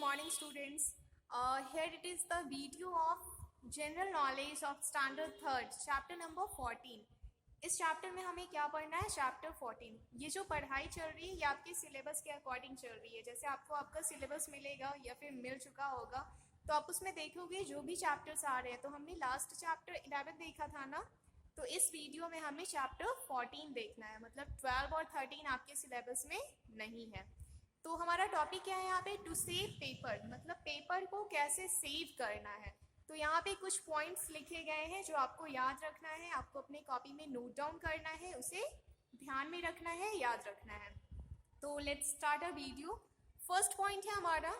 morning students. Here it is the video of general knowledge of standard third chapter number 14. इस chapter में हमें क्या पढ़ना है? चैप्टर 14. ये जो पढ़ाई चल रही है ये आपके सिलेबस के अकॉर्डिंग चल रही है. जैसे आपको आपका सिलेबस मिलेगा या फिर मिल चुका होगा तो आप उसमें देखोगे जो भी चैप्टर्स आ रहे हैं. तो हमने लास्ट चैप्टर 11 देखा था ना, तो इस वीडियो में हमें चैप्टर 14 देखना है. मतलब 12 और 13 आपके सिलेबस में नहीं है. तो हमारा टॉपिक क्या है यहाँ पे? टू सेव पेपर, मतलब पेपर को कैसे सेव करना है. तो यहाँ पे कुछ पॉइंट्स लिखे गए हैं जो आपको याद रखना है, आपको अपने कॉपी में नोट डाउन करना है, उसे ध्यान में रखना है, याद रखना है. तो let's start a video. First point है हमारा,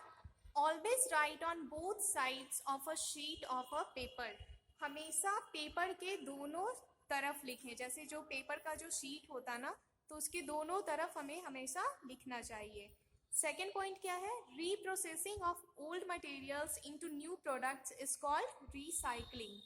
always right on both sides of a sheet of a paper. हमेशा पेपर के दोनों तरफ लिखें. जैसे जो पेपर का जो शीट होता ना, तो उसके दोनों तरफ हमें हमेशा लिखना चाहिए. सेकेंड पॉइंट क्या है? Reprocessing of old materials into new products is called recycling.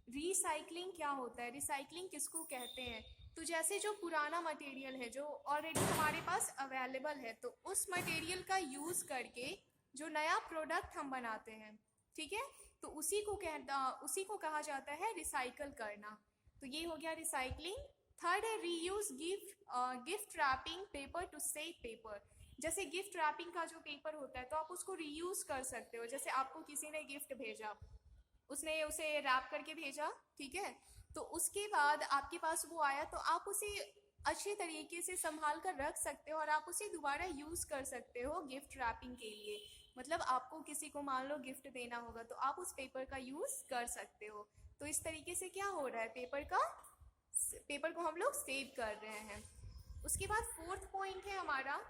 Recycling क्या होता है? रिसाइकलिंग किसको कहते हैं? तो जैसे जो पुराना मटेरियल है जो ऑलरेडी हमारे पास अवेलेबल है, तो उस मटेरियल का यूज़ करके जो नया प्रोडक्ट हम बनाते हैं, ठीक है, तो उसी को कहा जाता है रिसाइकल करना. तो ये हो गया रिसाइकलिंग. थर्ड है reuse gift wrapping paper to save paper. जैसे गिफ्ट रैपिंग का जो पेपर होता है तो आप उसको रीयूज़ कर सकते हो. जैसे आपको किसी ने गिफ्ट भेजा, उसने उसे रैप करके भेजा, ठीक है, तो उसके बाद आपके पास वो आया तो आप उसे अच्छे तरीके से संभाल कर रख सकते हो और आप उसे दोबारा यूज़ कर सकते हो गिफ्ट रैपिंग के लिए. मतलब आपको किसी को मान लो गिफ्ट देना होगा तो आप उस पेपर का यूज़ कर सकते हो. तो इस तरीके से क्या हो रहा है, पेपर को हम लोग सेव कर रहे हैं. उसके बाद फोर्थ पॉइंट है हमारा,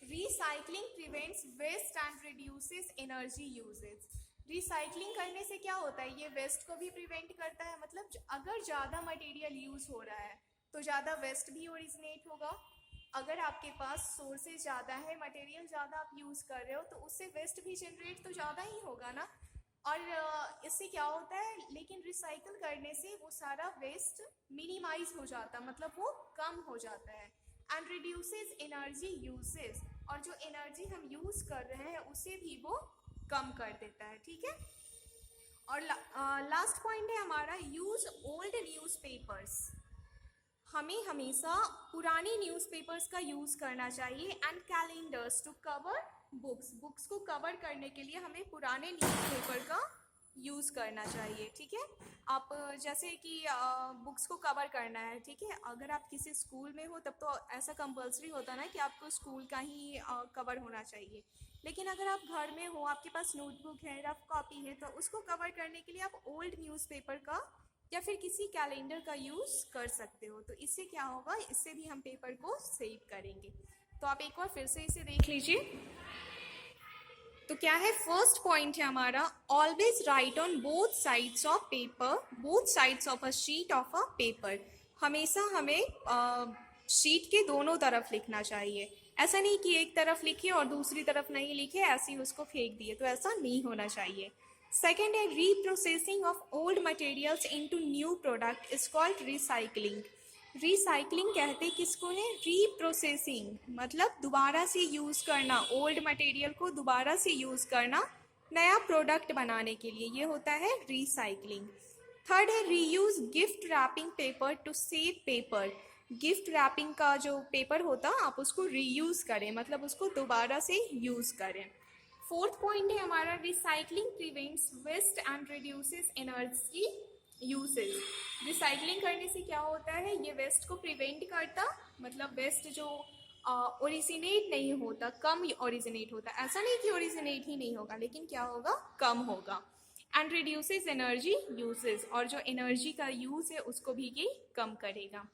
recycling prevents waste and reduces energy usages. Recycling करने से क्या होता है? ये वेस्ट को भी प्रिवेंट करता है. मतलब अगर ज़्यादा मटेरियल यूज़ हो रहा है तो ज़्यादा वेस्ट भी ओरिजिनेट होगा. अगर आपके पास सोर्सेज ज़्यादा है, मटेरियल ज़्यादा आप यूज़ कर रहे हो, तो उससे वेस्ट भी जनरेट तो ज़्यादा ही होगा ना. और इससे क्या होता है, लेकिन रिसाइकल करने से वो सारा वेस्ट मिनिमाइज हो जाता है, मतलब वो कम हो जाता है. एंड रिड्यूसेस एनर्जी यूजेस, और जो एनर्जी हम यूज़ कर रहे हैं उसे भी वो कम कर देता है, ठीक है. और लास्ट पॉइंट है हमारा, यूज़ ओल्ड न्यूज़पेपर्स. हमें हमेशा पुरानी न्यूज़पेपर्स का यूज़ करना चाहिए. And calendars to cover books को कवर करने के लिए हमें पुराने न्यूज़पेपर का यूज़ करना चाहिए, ठीक है. आप जैसे कि बुक्स को कवर करना है, ठीक है, अगर आप किसी स्कूल में हो तब तो ऐसा कंपलसरी होता ना कि आपको स्कूल का ही कवर होना चाहिए. लेकिन अगर आप घर में हो, आपके पास नोटबुक है, रफ कॉपी है, तो उसको कवर करने के लिए आप ओल्ड न्यूज़पेपर का या फिर किसी कैलेंडर का यूज़ कर सकते हो. तो इससे क्या होगा, इससे भी हम पेपर को सेव करेंगे. तो आप एक बार फिर से इसे देख लीजिए. तो क्या है? फर्स्ट पॉइंट है हमारा, always right on both sides of paper, both sides of a sheet of a paper. हमेशा हमें शीट के दोनों तरफ लिखना चाहिए. ऐसा नहीं कि एक तरफ लिखे और दूसरी तरफ नहीं लिखे, ऐसे ही उसको फेंक दिए, तो ऐसा नहीं होना चाहिए. सेकेंड है, reprocessing of old materials into new product is called recycling. Recycling कहते किसको है? रीप्रोसेसिंग, मतलब दोबारा से यूज़ करना, ओल्ड मटेरियल को दोबारा से यूज़ करना नया प्रोडक्ट बनाने के लिए, ये होता है रिसाइकलिंग. थर्ड है, reuse gift wrapping paper to save paper. Gift wrapping का जो पेपर होता आप उसको रीयूज़ करें, मतलब उसको दोबारा से यूज़ करें. फोर्थ पॉइंट है हमारा, recycling prevents waste and reduces energy usage. Recycling करने से क्या होता है, ये वेस्ट को प्रिवेंट करता, मतलब वेस्ट जो ओरिजिनेट नहीं होता, कम ओरिजिनेट होता. ऐसा नहीं कि ओरिजिनेट ही नहीं होगा, लेकिन क्या होगा, कम होगा. एंड रिड्यूसेस एनर्जी यूसेज, और जो एनर्जी का यूज़ है उसको भी ये कम करेगा.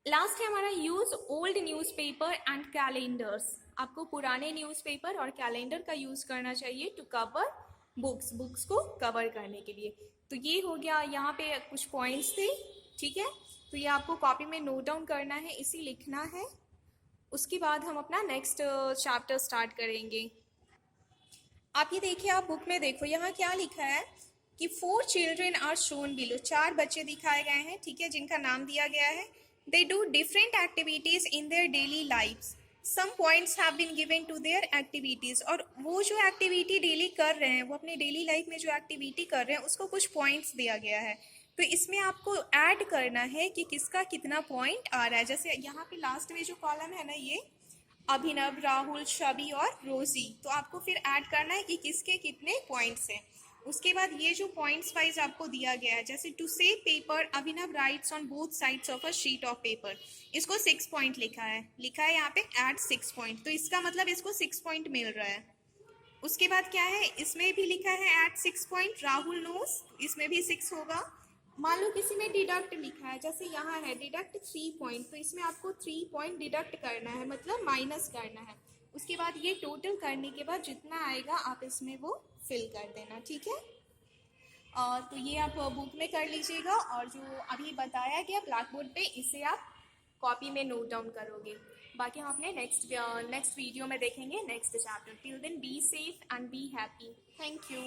लास्ट है हमारा, use old newspaper and calendars. आपको पुराने न्यूज़पेपर और कैलेंडर का यूज़ करना चाहिए टू कवर बुक्स को कवर करने के लिए. तो ये हो गया, यहाँ पे कुछ पॉइंट्स थे, ठीक है. तो ये आपको कॉपी में नोट डाउन करना है, इसी लिखना है. उसके बाद हम अपना नेक्स्ट चैप्टर स्टार्ट करेंगे. आप ये देखिए, आप बुक में देखो, यहाँ क्या लिखा है कि 4 चिल्ड्रेन आर शोन बिलो. 4 बच्चे दिखाए गए हैं, ठीक है, जिनका नाम दिया गया है. They do different activities in their daily lifes. Some points have been given to their activities, और वो जो एक्टिविटी डेली कर रहे हैं, वो अपने डेली लाइफ में जो एक्टिविटी कर रहे हैं उसको कुछ पॉइंट्स दिया गया है। तो इसमें आपको ऐड करना है कि किसका कितना पॉइंट आ रहा है। जैसे यहाँ पे लास्ट में जो कॉलम है ना, ये अभिनव, राहुल, शबी और रोजी, तो आपको फिर ऐड करना है कि किसके कितने पॉइंट्स हैं। उसके बाद ये जो पॉइंट्स वाइज आपको दिया गया है, जैसे to save paper Abhinav writes on both sides of a sheet of paper, इसको 6 पॉइंट लिखा है यहाँ पे ऐड 6 पॉइंट, तो इसका मतलब इसको 6 पॉइंट मिल रहा है। उसके बाद क्या है, इसमें भी लिखा है ऐड 6 पॉइंट, राहुल नोस, इसमें भी 6 होगा। मान लो किसी में डिडक्ट लिखा है, जैसे यहाँ है डिडक्ट 3 पॉइंट, तो इसमें आपको 3 पॉइंट डिडक्ट करना है, मतलब माइनस करना है। उसके बाद ये टोटल करने के बाद जितना आएगा आप इसमें वो फिल कर देना, ठीक है। तो ये आप बुक में कर लीजिएगा, और जो अभी बताया गया ब्लैक बोर्ड पे, इसे आप कॉपी में नोट डाउन करोगे। बाकी हम अपने नेक्स्ट वीडियो में देखेंगे next chapter. Till then be safe and be happy. Thank you.